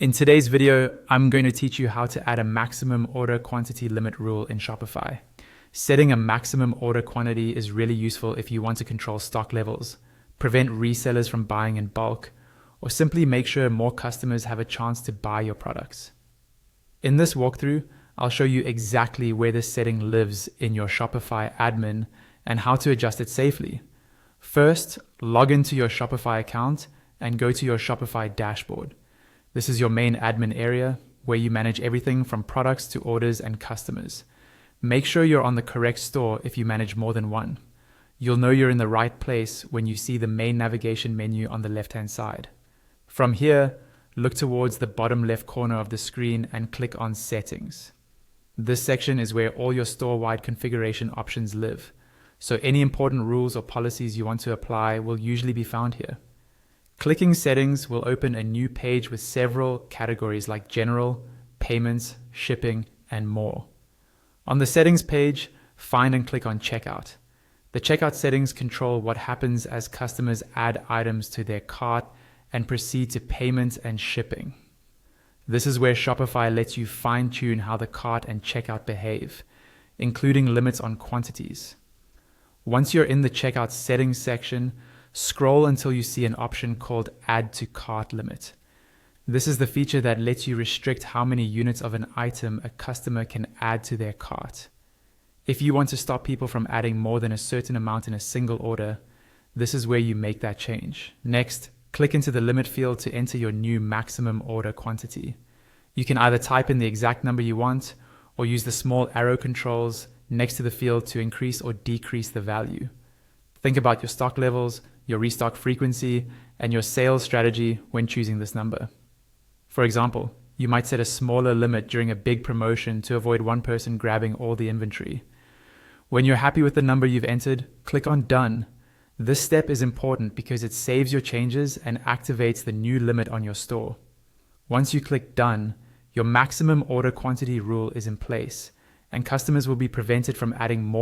In today's video, I'm going to teach you how to add a maximum order quantity limit rule in Shopify. Setting a maximum order quantity is really useful if you want to control stock levels, prevent resellers from buying in bulk, or simply make sure more customers have a chance to buy your products. In this walkthrough, I'll show you exactly where this setting lives in your Shopify admin and how to adjust it safely. First, log into your Shopify account and go to your Shopify dashboard. This is your main admin area where you manage everything from products to orders and customers. Make sure you're on the correct store if you manage more than one. You'll know you're in the right place when you see the main navigation menu on the left-hand side. From here, look towards the bottom left corner of the screen and click on Settings. This section is where all your store-wide configuration options live, so any important rules or policies you want to apply will usually be found here. Clicking Settings will open a new page with several categories like General, Payments, Shipping, and more. On the Settings page, find and click on Checkout. The checkout settings control what happens as customers add items to their cart and proceed to payment and shipping. This is where Shopify lets you fine-tune how the cart and checkout behave, including limits on quantities. Once you're in the Checkout Settings section, scroll until you see an option called Add to Cart Limit. This is the feature that lets you restrict how many units of an item a customer can add to their cart. If you want to stop people from adding more than a certain amount in a single order, this is where you make that change. Next, click into the limit field to enter your new maximum order quantity. You can either type in the exact number you want or use the small arrow controls next to the field to increase or decrease the value. Think about your stock levels, your restock frequency, and your sales strategy when choosing this number. For example, you might set a smaller limit during a big promotion to avoid one person grabbing all the inventory. When you're happy with the number you've entered, click on Done. This step is important because it saves your changes and activates the new limit on your store. Once you click Done, your maximum order quantity rule is in place, and customers will be prevented from adding more